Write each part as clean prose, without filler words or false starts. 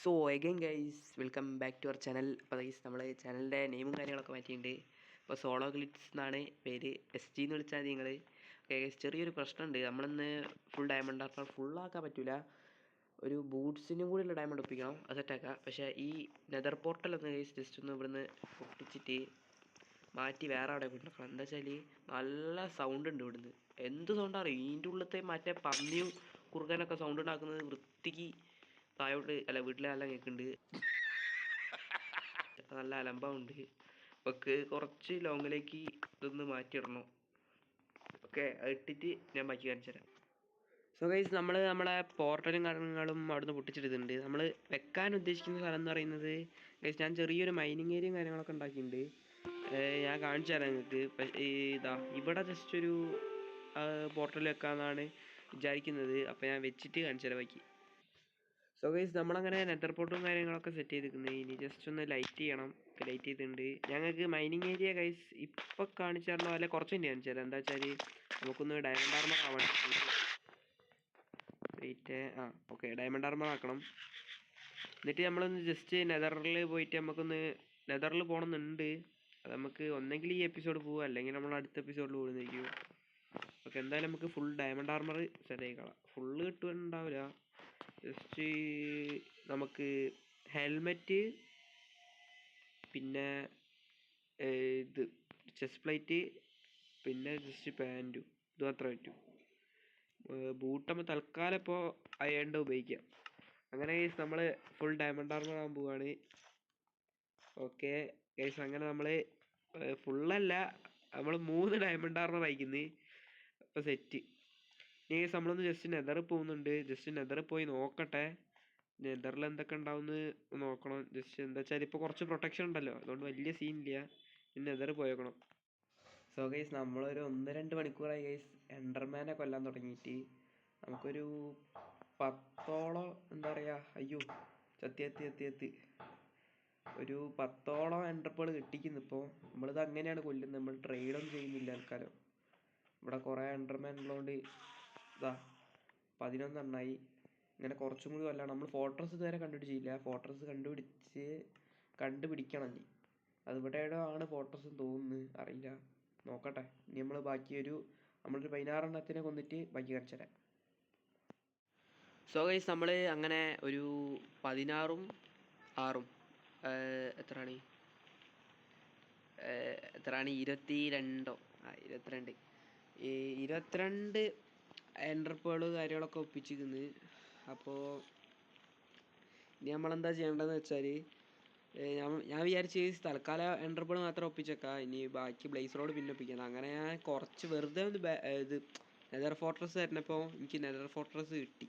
So again guys welcome back to our channel. അപ്പോൾ guys നമ്മൾ ചാനലിൻ്റെ നെയിമും കാര്യങ്ങളൊക്കെ മാറ്റിയിട്ടുണ്ട്. ഇപ്പോൾ സോളോ ഗ്ലിറ്റ്സ് എന്നാണ് പേര്, SG എന്ന് വിളിച്ചാൽ മതി നിങ്ങൾ. ഓക്കെ ഗൈസ്, ചെറിയൊരു പ്രശ്നമുണ്ട്. നമ്മളിന്ന് ഫുൾ ഡയമണ്ട് ആക്കാൻ ഫുള്ളാക്കാൻ പറ്റില്ല. ഒരു ബൂട്ട്സിനും കൂടിയുള്ള ഡയമണ്ട് ഒപ്പിക്കണം, അത് സെറ്റാക്കാം. പക്ഷേ ഈ നെതർ പോർട്ടൽ ഒന്ന് ഗൈസ് ജസ്റ്റ് ഒന്ന് ഇവിടുന്ന് പൊട്ടിച്ചിട്ട് മാറ്റി വേറെ അവിടെ കൊണ്ടുവരണം. എന്താ വെച്ചാൽ നല്ല സൗണ്ട് ഉണ്ട് ഇവിടുന്ന്. എന്ത് സൗണ്ടാണ് അറിയും, ഇതിൻ്റെ ഉള്ളിലത്തെ മറ്റേ പന്നിയും കുറുകനൊക്കെ സൗണ്ട് ഉണ്ടാക്കുന്നത് വൃത്തിക്ക് തായോട്ട് അല്ല വീട്ടിലെല്ലാം കേൾക്കുന്നുണ്ട്. നല്ല അലമ്പമുണ്ട്. ഒക്കെ കുറച്ച് ലോങ്ങിലേക്ക് ഇതൊന്ന് മാറ്റിയിടണം. ഓക്കെ, അത് ഇട്ടിട്ട് ഞാൻ ബാക്കി കാണിച്ചു തരാം. സോ ഗൈസ്, നമ്മളെ പോർട്ടലും കാര്യങ്ങളും അവിടുന്ന് പൊട്ടിച്ചെടുത്തിട്ടുണ്ട്. നമ്മൾ വെക്കാൻ ഉദ്ദേശിക്കുന്ന സ്ഥലം എന്ന് പറയുന്നത് ഗൈസ്, ഞാൻ ചെറിയൊരു മൈനിങ് ഏരിയയും കാര്യങ്ങളൊക്കെ ഉണ്ടാക്കിയിട്ടുണ്ട്. ഞാൻ കാണിച്ചു തരാം നിങ്ങൾക്ക്. ഇതാ ഇവിടെ ജസ്റ്റ് ഒരു പോർട്ടൽ വെക്കാമെന്നാണ് വിചാരിക്കുന്നത്. അപ്പോൾ ഞാൻ വെച്ചിട്ട് കാണിച്ചു തരാം ബാക്കി. സോ ഗൈസ്, നമ്മളങ്ങനെ നെറ്റർ പോർട്ടും കാര്യങ്ങളൊക്കെ സെറ്റ് ചെയ്തിരിക്കുന്നത്. ഇനി ജസ്റ്റ് ഒന്ന് ലൈറ്റ് ചെയ്യണം. ലൈറ്റ് ചെയ്തിട്ടുണ്ട്. ഞങ്ങൾക്ക് മൈനിങ് ഏരിയ ഗൈസ് ഇപ്പോൾ കാണിച്ചു തരണോ അല്ലെ കുറച്ച് തന്നെ കാണിച്ചു തരാം. എന്താ വെച്ചാൽ നമുക്കൊന്ന് ഡയമണ്ട് ആർമർ ആവാൻ വെയിറ്റ്. ഓക്കെ, ഡയമണ്ട് ആർമർ ആക്കണം. എന്നിട്ട് നമ്മളൊന്ന് ജസ്റ്റ് നെതറിൽ പോയിട്ട് നമുക്കൊന്ന് നെതറിൽ പോകണമെന്നുണ്ട്. അത് നമുക്ക് ഒന്നെങ്കിൽ ഈ എപ്പിസോഡ് പോവുക, അല്ലെങ്കിൽ നമ്മൾ അടുത്ത എപ്പിസോഡിൽ പോകുന്നതായിരിക്കും. ഓക്കെ, എന്തായാലും നമുക്ക് ഫുൾ ഡയമണ്ട് ആർമർ സെറ്റ് ആയിക്കളാം. ഫുള്ള് കിട്ടുന്നുണ്ടാവില്ല. ജസ്റ്റ് നമുക്ക് ഹെൽമെറ്റ്, പിന്നെ ഇത് ചെസ്റ്റ് പ്ലേറ്റ്, പിന്നെ ജസ്റ്റ് പാൻറ്റും, ഇത് മാത്രമേ പറ്റൂ. ബൂട്ടമ്മ തൽക്കാലം ഇപ്പോൾ അയണ്ട ഉപയോഗിക്കാം. അങ്ങനെ ഗൈസ് നമ്മൾ ഫുൾ ഡയമണ്ട് ആർമർ ആകാൻ പോവാണ്. ഓക്കെ ഗൈസ്, അങ്ങനെ നമ്മൾ ഫുള്ളല്ല, നമ്മൾ 3 ഡയമണ്ട് ആർമർ അയക്കുന്നത്. അപ്പോൾ സെറ്റ്. ഇനി ഗൈസ് നമ്മളൊന്ന് ജസ്റ്റ് നെതറിൽ പോകുന്നുണ്ട്. ജസ്റ്റ് നെതറിൽ പോയി നോക്കട്ടെ നെതറിൽ എന്തൊക്കെ ഉണ്ടാവുമെന്ന് നോക്കണം. ജസ്റ്റ് എന്താ വെച്ചാൽ ഇപ്പോൾ കുറച്ച് പ്രൊട്ടക്ഷൻ ഉണ്ടല്ലോ, അതുകൊണ്ട് വലിയ സീനില്ല. ഇനി നെതറിൽ പോയേക്കണം. സോ ഗൈസ്, നമ്മളൊരു 1-2 മണിക്കൂറായി ഗൈസ് എൻഡർമാനെ കൊല്ലാൻ തുടങ്ങിയിട്ട്. നമുക്കൊരു 10ഓളം എന്താ പറയുക, അയ്യോ ചത്തി ഒരു 10ഓളം എൻഡർപ്പേൾ കിട്ടിക്കുന്നു. ഇപ്പോൾ നമ്മളിത് അങ്ങനെയാണ് കൊല്ലുന്നത്, നമ്മൾ ട്രേഡൊന്നും ചെയ്യുന്നില്ല ആൾക്കാരോ. ഇവിടെ കുറേ എൻഡർമാൻ ഉള്ളതുകൊണ്ട് ഇതാ 11 എണ്ണമായി. ഇങ്ങനെ കുറച്ചും കൂടി കൊല്ലാണ്. നമ്മൾ ഫോർട്രസ് ഇതുവരെ കണ്ടുപിടിച്ചില്ല. ഫോർട്രസ് കണ്ടുപിടിക്കണം. ഇനി അതിവിടെയോ ആണ് ഫോർട്രസ് തോന്നുന്നു, അറിയില്ല, നോക്കട്ടെ. ഇനി നമ്മൾ നമ്മളൊരു 16 എണ്ണത്തിനെ കൊന്നിട്ട് ബാക്കി കാണിച്ചു തരാം. സോ ഗൈസ്, നമ്മൾ അങ്ങനെ ഒരു 16ഉം 6ഉം എത്രയാണ് 22 22 എൻഡർപ്പേള് കാര്യങ്ങളൊക്കെ ഒപ്പിച്ചിരിക്കുന്നത്. അപ്പോൾ ഇനി നമ്മളെന്താ ചെയ്യേണ്ടതെന്ന് വെച്ചാൽ ഞാൻ വിചാരിച്ച് തൽക്കാലം എൻഡർപ്പേൾ മാത്രം ഒപ്പിച്ചേക്കാം. ഇനി ബാക്കി ബ്ലേസ് റോഡ് പിന്നെ ഒപ്പിക്കണം. അങ്ങനെ ഞാൻ കുറച്ച് വെറുതെ ഒന്ന് ഇത് നെതർ ഫോർട്രസ് തരുന്നപ്പോൾ എനിക്ക് നെതർ ഫോർട്രസ് കിട്ടി.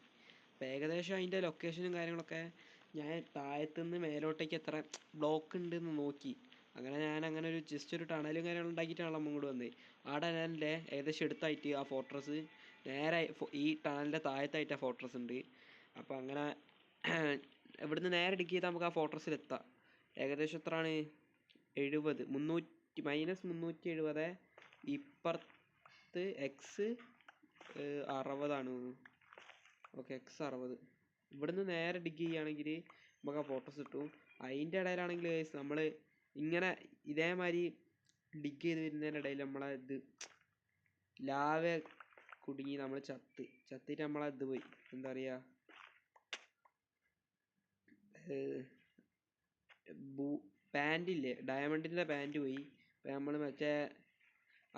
അപ്പോൾ ഏകദേശം അതിൻ്റെ ലൊക്കേഷനും കാര്യങ്ങളൊക്കെ ഞാൻ താഴത്തുനിന്ന് മേലോട്ടേക്ക് എത്ര ബ്ലോക്ക് ഉണ്ടെന്ന് നോക്കി. അങ്ങനെ ഞാൻ ഒരു ജസ്റ്റ് ഒരു ടണലും കാര്യങ്ങളും ഉണ്ടാക്കിയിട്ടാണ് നമ്മൾ ഇങ്ങോട്ട് വന്നത്. ആ ടണലിൻ്റെ ഏകദേശം എടുത്തായിട്ട് ആ ഫോർട്രസ് നേരെ ഈ ടണലിൻ്റെ താഴത്തായിട്ട് ആ ഫോർട്രസ് ഉണ്ട്. അപ്പോൾ അങ്ങനെ ഇവിടുന്ന് നേരെ ഡിഗ് ചെയ്താൽ നമുക്ക് ആ ഫോർട്രസിലെത്താം. ഏകദേശം എത്രയാണ് 70 -370. ഇപ്പുറത്ത് X 60 ഓക്കെ, X 60. ഇവിടുന്ന് നേരെ ഡിഗ് ചെയ്യുകയാണെങ്കിൽ നമുക്ക് ആ ഫോട്ടോസ് കിട്ടും. അതിൻ്റെ ഇടയിലാണെങ്കിൽ നമ്മൾ ഇങ്ങനെ ഇതേമാതിരി ഡിഗ് ചെയ്ത് വരുന്നതിൻ്റെ ഇടയിൽ നമ്മളെ ഇത് ലാവ കുടുങ്ങി നമ്മൾ ചത്തിട്ട് നമ്മളെ ഇത് പോയി, എന്താ പറയുക, പാൻറ്റില്ലേ, ഡയമണ്ടിൻ്റെ പാൻറ്റ് പോയി. അപ്പോൾ നമ്മൾ മറ്റേ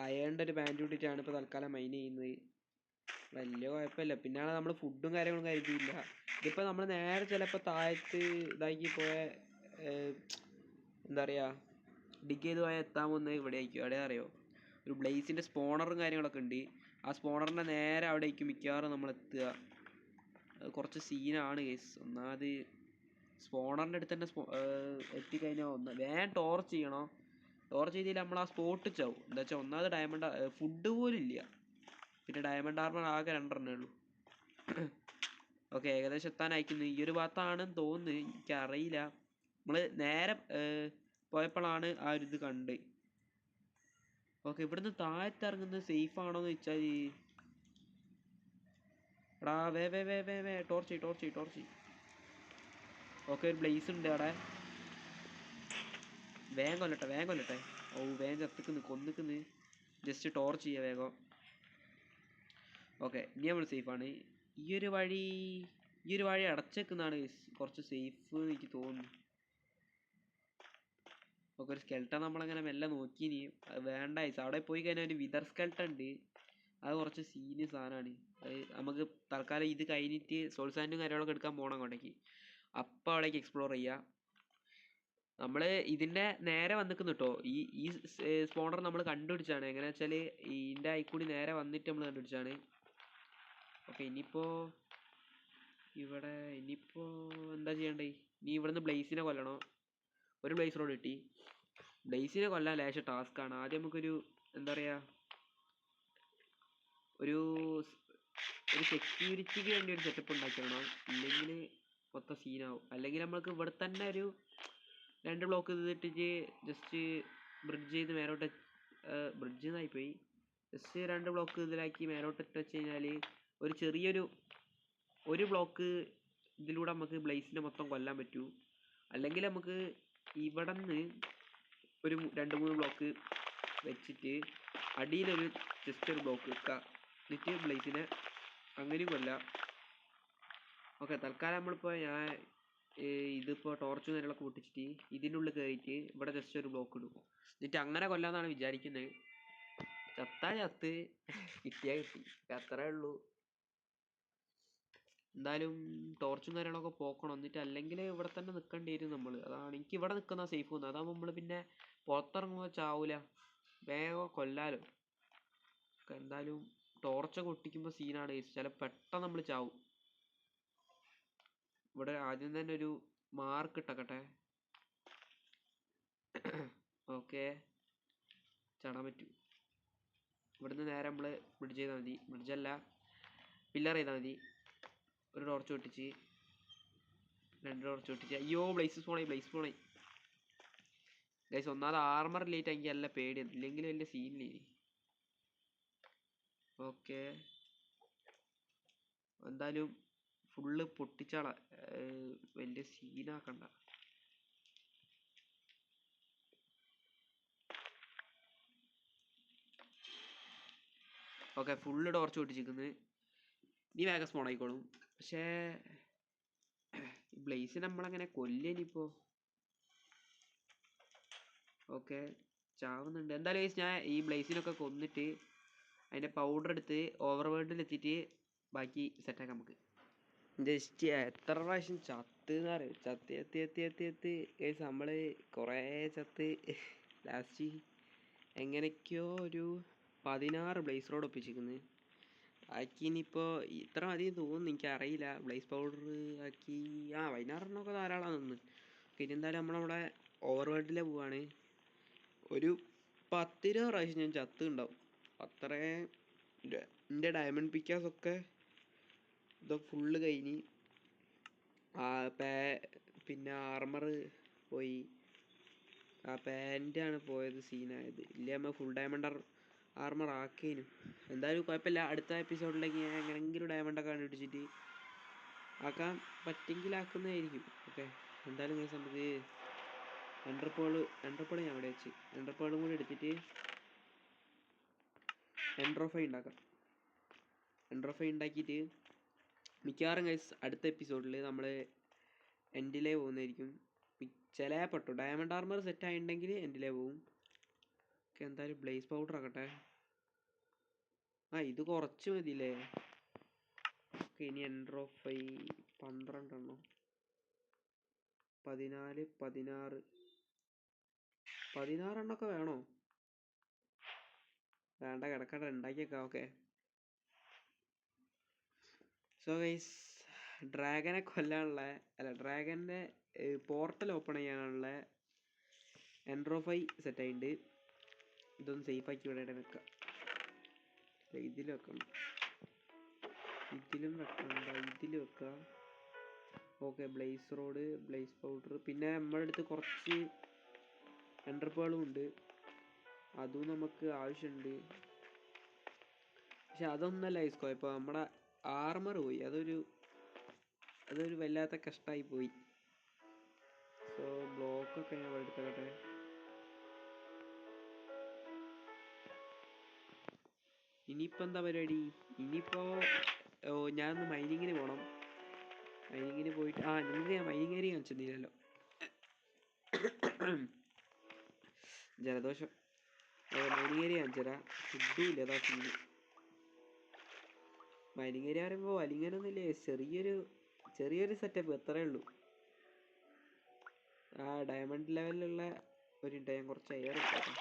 അയേണിൻ്റെ ഒരു പാൻറ്റ് ഇട്ടിട്ടാണ് ഇപ്പോൾ തൽക്കാലം മൈൻ ചെയ്യുന്നത്. വലിയ കുഴപ്പമില്ല. പിന്നാണ് നമ്മൾ ഫുഡും കാര്യങ്ങളും കരുതിയില്ല. ഇതിപ്പോൾ നമ്മൾ നേരെ ചിലപ്പോൾ താഴത്ത് ഇതാക്കി പോയ എന്താ പറയുക, ഡിഗ് ചെയ്ത് പോയാൽ എത്താൻ പോകുന്നത് ഇവിടെ ആയിരിക്കും. എവിടെ അറിയോ, ഒരു ബ്ലേസിൻ്റെ സ്പോണറും കാര്യങ്ങളൊക്കെ ഉണ്ട്. ആ സ്പോണറിൻ്റെ നേരെ അവിടെ ആയിരിക്കും മിക്കവാറും നമ്മൾ എത്തുക. കുറച്ച് സീനാണ് കേസ്. ഒന്നാമത് സ്പോണറിൻ്റെ അടുത്ത് തന്നെ എത്തിക്കഴിഞ്ഞാൽ വേഗം ടോർച്ച് ചെയ്യണം. ടോർച്ച് ചെയ്തില്ല നമ്മൾ ആ സ്പോട്ട് ചാവും. എന്താ വെച്ചാൽ ഒന്നാമത് ഡയമണ്ട് ഫുഡ് പോലും ഇല്ല. പിന്നെ ഡയമണ്ട് ആർമർ ആകെ 2 എണ്ണേ ഉള്ളൂ. ഓക്കെ, ഏകദേശം എത്താനയക്കുന്നു. ഈ ഒരു ഭാഗത്താണെന്ന് തോന്നുന്നു, എനിക്കറിയില്ല. നമ്മൾ നേരെ പോയപ്പോഴാണ് ആ ഒരു ഇത് കണ്ട്. ഓക്കെ, ഇവിടുന്ന് താഴത്തിറങ്ങുന്നത് സേഫ് ആണോ എന്ന് വെച്ചാൽ എടാ ടോർച്ച്. ഓക്കെ, ഒരു ബ്ലേസ് ഉണ്ട് അവിടെ. വേഗം കൊല്ലട്ടെ. ഓ വേഗം ചത്തിക്കുന്നു, കൊന്നിക്കുന്നു. ജസ്റ്റ് ടോർച്ച് ചെയ്യുക വേഗം. ഓക്കെ, ഇനി നമ്മൾ സേഫാണ്. ഈ ഒരു വഴി അടച്ചേക്കുന്നതാണ് കുറച്ച് സേഫ് എന്ന് എനിക്ക് തോന്നുന്നു. ഓക്കെ, ഒരു സ്കെൽട്ടൺ നമ്മളങ്ങനെ മെല്ലെ നോക്കി. ഇനി അത് വേണ്ട. അവിടെ പോയി കഴിഞ്ഞാൽ ഒരു വിതർ സ്കെൽട്ടൺ ഉണ്ട്. അത് കുറച്ച് സീരിയസ് സാധനമാണ്. അത് നമുക്ക് തൽക്കാലം ഇത് കഴിഞ്ഞിട്ട് സോൾ സാൻഡും കാര്യങ്ങളൊക്കെ എടുക്കാൻ പോകണം അങ്ങോട്ടേക്ക്. അപ്പം അവിടേക്ക് എക്സ്പ്ലോർ ചെയ്യുക. നമ്മൾ ഇതിൻ്റെ നേരെ വന്നിക്കുന്നു കേട്ടോ. ഈ സ്പോണർ നമ്മൾ കണ്ടുപിടിച്ചാണ്. എങ്ങനെയാ വെച്ചാൽ ഇതിൻ്റെ ആയിക്കൂടി നേരെ വന്നിട്ട് നമ്മൾ കണ്ടുപിടിച്ചാണ്. ഓക്കെ, ഇനിയിപ്പോൾ എന്താ ചെയ്യണ്ടേ? ഇനി ഇവിടുന്ന് ബ്ലേസിനെ കൊല്ലണം. ഒരു ബ്ലേസ് റോഡ് കിട്ടി. ബ്ലേസിനെ കൊല്ലാൻ ലേശം ടാസ്ക്കാണ്. ആദ്യം നമുക്കൊരു എന്താ പറയുക, ഒരു സെക്യൂരിറ്റിക്ക് വേണ്ടി ഒരു സെറ്റപ്പ് ഉണ്ടാക്കണം. ഇല്ലെങ്കിൽ മൊത്തം സീനാവും. അല്ലെങ്കിൽ നമ്മൾക്ക് ഇവിടെ തന്നെ ഒരു 2 ബ്ലോക്ക് ചെയ്തിട്ട് ജസ്റ്റ് ബ്രിഡ്ജ് ചെയ്ത് മേലോട്ട്, ബ്രിഡ്ജ് എന്നായിപ്പോയി, ജസ്റ്റ് 2 ബ്ലോക്ക് ഇതിലാക്കി മേലോട്ട് ഇട്ട് വെച്ച് കഴിഞ്ഞാൽ ഒരു ചെറിയൊരു ബ്ലോക്ക് ഇതിലൂടെ നമുക്ക് ബ്ലേസിനെ മൊത്തം കൊല്ലാൻ പറ്റൂ. അല്ലെങ്കിൽ നമുക്ക് ഇവിടെ നിന്ന് ഒരു 2-3 ബ്ലോക്ക് വെച്ചിട്ട് അടിയിലൊരു ജസ്റ്റ് ഒരു ബ്ലോക്ക് വെക്കുക. എന്നിട്ട് ബ്ലേസിനെ അങ്ങനെയും കൊല്ലാം. ഓക്കെ, തൽക്കാലം നമ്മളിപ്പോൾ ഇതിപ്പോൾ ടോർച്ചും കാര്യങ്ങളൊക്കെ പൊട്ടിച്ചിട്ട് ഇതിൻ്റെ ഉള്ളിൽ കയറിയിട്ട് ഇവിടെ ജസ്റ്റ് ഒരു ബ്ലോക്ക് ഇടും. എന്നിട്ട് അങ്ങനെ കൊല്ലാന്നാണ് വിചാരിക്കുന്നത്. ചത്ത് കിട്ടിയാൽ കിട്ടി, അത്രേ ഉള്ളൂ. എന്തായാലും ടോർച്ചും കാര്യങ്ങളൊക്കെ പോക്കണം. എന്നിട്ട് അല്ലെങ്കിൽ ഇവിടെ തന്നെ നിൽക്കേണ്ടി വരും നമ്മൾ. അതാണ് എനിക്ക് ഇവിടെ നിൽക്കുന്ന സേഫ് തോന്നുന്നത്. അതാകുമ്പോൾ നമ്മൾ പിന്നെ പുറത്തിറങ്ങുമ്പോൾ ചാവൂല, വേഗം കൊല്ലാലോ. എന്തായാലും ടോർച്ചൊക്കെ ഒട്ടിക്കുമ്പോൾ സീനാണ്. ചില പെട്ടെന്ന് നമ്മൾ ചാവും. ഇവിടെ ആദ്യം തന്നെ ഒരു മാർക്ക് ഇട്ടക്കട്ടെ. ഓക്കെ, ചാടാൻ പറ്റൂ. ഇവിടുന്ന് നേരെ നമ്മൾ ബ്രിഡ്ജ് ചെയ്താൽ മതി. ബ്രിഡ്ജല്ല, പില്ലർ ചെയ്താൽ മതി. ഒരു ടോർച്ച് പൊട്ടിച്ച്, 2 ടോർച്ച് പൊട്ടിച്ച്. അയ്യോ, ബ്ലേസ് പോണേ. ഗൈസ്, ഒന്നാമത് ആർമർ ലേറ്റ് ആക്കി നല്ല പേടിയാണ്. ഇല്ലെങ്കിൽ വലിയ സീനില്ലേ. ഓക്കെ, എന്തായാലും ഫുള്ള് പൊട്ടിച്ചാളാ, വലിയ സീനാക്കണ്ട. ഓക്കെ, ഫുള്ള് ടോർച്ച് പൊട്ടിച്ചിരിക്കുന്നത്. നീ വേഗം സ്പോൺ ആയിക്കോളും. പക്ഷേ ബ്ലേസ് നമ്മളങ്ങനെ കൊല്ലിനിപ്പോൾ. ഓക്കെ, ചാവുന്നുണ്ട്. എന്തായാലും ഞാൻ ഈ ബ്ലേസിനൊക്കെ കൊന്നിട്ട് അതിൻ്റെ പൗഡർ എടുത്ത് ഓവർ വേൾഡിലെത്തിയിട്ട് ബാക്കി സെറ്റാക്കാം നമുക്ക്. ജസ്റ്റ് എത്ര പ്രാവശ്യം ചത്ത് എന്ന് പറയും. ചത്ത് കേസ് നമ്മൾ കുറേ ചത്ത് ലാസ്റ്റ് എങ്ങനെയൊക്കെയോ ഒരു 16 ബ്ലേസ് റോഡ് ഒപ്പിച്ചിരിക്കുന്നത്. ആക്കി ഇനിയിപ്പോൾ ഇത്ര മതി തോന്നുന്നു, എനിക്കറിയില്ല. ബ്ലേസ് പൗഡർ ആക്കി 16 ധാരാളം നിന്ന്. പിന്നെ എന്തായാലും നമ്മളവിടെ ഓവർ വേൾഡിലെ പോവാണ്. ഒരു 10-20 പ്രാവശ്യം ഞാൻ ചത്ത് ഉണ്ടാവും. അത്രയും എൻ്റെ ഡയമണ്ട് പിക്കാസൊക്കെ ഇതൊക്കെ ഫുള്ള് കഴിഞ്ഞ്. പിന്നെ ആർമർ പോയി. പാൻറ്റാണ് പോയത്, സീനായത്. ഇല്ലേ നമ്മൾ ഫുൾ ഡയമണ്ട് ആർമർ ആക്കേനു. എന്തായാലും കുഴപ്പമില്ല. അടുത്ത എപ്പിസോഡിലേക്ക് ഞാൻ എങ്ങനെയെങ്കിലും ഡയമണ്ടൊക്കെ കണ്ടുപിടിച്ചിട്ട് ആക്കാൻ പറ്റെങ്കിൽ ആക്കുന്നതായിരിക്കും. ഓക്കെ, എന്തായാലും കേസ് നമുക്ക് എൻഡർപേൾ ഞാൻ അവിടെ വെച്ച് എൻഡർപേളും കൂടി എടുത്തിട്ട് എൻഡ്രോഫൈ ഉണ്ടാക്കാം. എൻഡ്രോഫൈ ഉണ്ടാക്കിയിട്ട് മിക്കവാറും കേസ് അടുത്ത എപ്പിസോഡിൽ നമ്മൾ എൻഡിലേ പോകുന്നതായിരിക്കും. ചിലപ്പെട്ടു ഡയമണ്ട് ആർമർ സെറ്റ് ആയിട്ടുണ്ടെങ്കിൽ എൻഡിലേ പോകും. ഓക്കെ, എന്തായാലും ബ്ലേസ് പൗഡർ ആക്കട്ടെ. ഇത് കുറച്ച് മതിയില്ലേ. ഓക്കെ, ഇനി എൻഡ്രോഫൈ 12 എണ്ണം, 14, 16 എണ്ണമൊക്കെ വേണോ? വേണ്ട, കിടക്കട്ടെ, ഉണ്ടാക്കിയേക്കാം. ഓക്കെ, സോ ഗൈസ്, ഡ്രാഗനെ ഡ്രാഗൻ്റെ പോർട്ടൽ ഓപ്പൺ ചെയ്യാനുള്ള എൻഡ്രോഫൈ സെറ്റായിട്ടുണ്ട്. ഇതൊന്ന് സേഫാക്കി ഇവിടെ വെക്കാം. ഇതിൽ വെക്കണം, ഇതിലും വെക്കണ്ട, ഇതിൽ വെക്കാം. Okay, blaze rod, blaze powder, പിന്നെ നമ്മുടെ അടുത്ത് കുറച്ച് എൻഡർപേളും ഉണ്ട്. അതും നമുക്ക് ആവശ്യമുണ്ട്. പക്ഷെ അതൊന്നല്ല കുഴപ്പം, നമ്മുടെ ആർമർ പോയി. അതൊരു വല്ലാത്ത കഷ്ടമായി പോയി. സോ ബ്ലോക്കൊക്കെ ഞാൻ എടുത്തട്ടെ. ഇനിയിപ്പോൾ എന്താ പരിപാടി? ഇനിയിപ്പോൾ ഞാനൊന്ന് മൈനിങ്ങിന് പോകണം. മൈനിങ്ങിന് പോയിട്ട് നിങ്ങൾക്ക് ഞാൻ മൈനിങ് ഏരിയ കാണിച്ചിരുന്നില്ലല്ലോ. ജലദോഷം. മൈനിങ് ഏരിയ കാണിച്ചുതരാം. ഫുഡും ഇല്ല, അതാ ഫുഡ്. മൈനിങ് ഏരിയ പറയുമ്പോൾ വലിങ്ങനൊന്നുമില്ലേ, ചെറിയൊരു സെറ്റപ്പ് അത്രേ ഉള്ളൂ. ഡയമണ്ട് ലെവലിലുള്ള ഒരു ഞാൻ കുറച്ച് എയർ എടുക്കാം.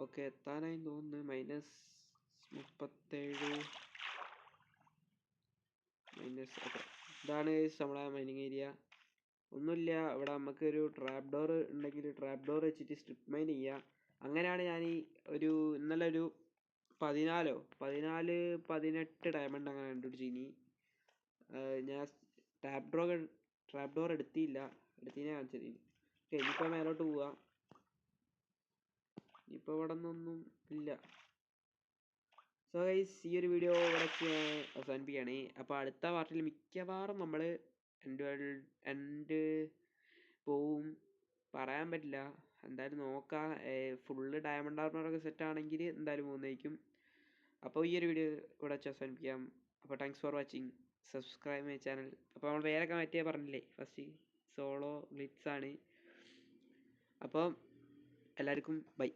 ഓക്കെ, എത്താനായി തോന്നുന്നു. -37 ഓക്കെ. ഇതാണ് നമ്മളെ മൈനിങ് ഏരിയ. ഒന്നുമില്ല, ഇവിടെ നമുക്കൊരു ട്രാപ്പ് ഡോർ ഉണ്ടെങ്കിൽ ട്രാപ്പ് ഡോർ വെച്ചിട്ട് സ്ട്രിപ്പ് മൈൻ ചെയ്യുക. അങ്ങനെയാണ് ഞാൻ ഇന്നലെ ഒരു 18 ഡയമണ്ട് അങ്ങനെ കണ്ടുപിടിച്ചു. ഇനി ഞാൻ ട്രാപ്പ് ഡോർ എടുത്തിനെ കാണിച്ചത്. ഓക്കെ, ഇനിയിപ്പോൾ മേലോട്ട് പോവാ. ഇപ്പോൾ ഇവിടെ നിന്നൊന്നും ഇല്ല. സോ ഗൈസ്, ഈ ഒരു വീഡിയോ ഇവിടെ അവസാനിപ്പിക്കുകയാണ്. അപ്പോൾ അടുത്ത പാർട്ടിൽ മിക്കവാറും നമ്മൾ എൻഡ് പോവും, പറയാൻ പറ്റില്ല. എന്തായാലും നോക്കാം. ഫുള്ള് ഡയമണ്ട് ആർമറൊക്കെ സെറ്റ് ആണെങ്കിൽ എന്തായാലും പോകുന്നതായിരിക്കും. അപ്പോൾ ഈ ഒരു വീഡിയോ ഇവിടെ വെച്ച് അവസാനിപ്പിക്കാം. അപ്പോൾ thanks for watching. Subscribe my channel. അപ്പോൾ നമ്മൾ പേരൊക്കെ മാറ്റിയാൽ പറഞ്ഞില്ലേ, ഫസ്റ്റ് സോളോ ഗ്ലിറ്റ്സ് ആണ്. അപ്പോൾ എല്ലാവർക്കും ബൈ.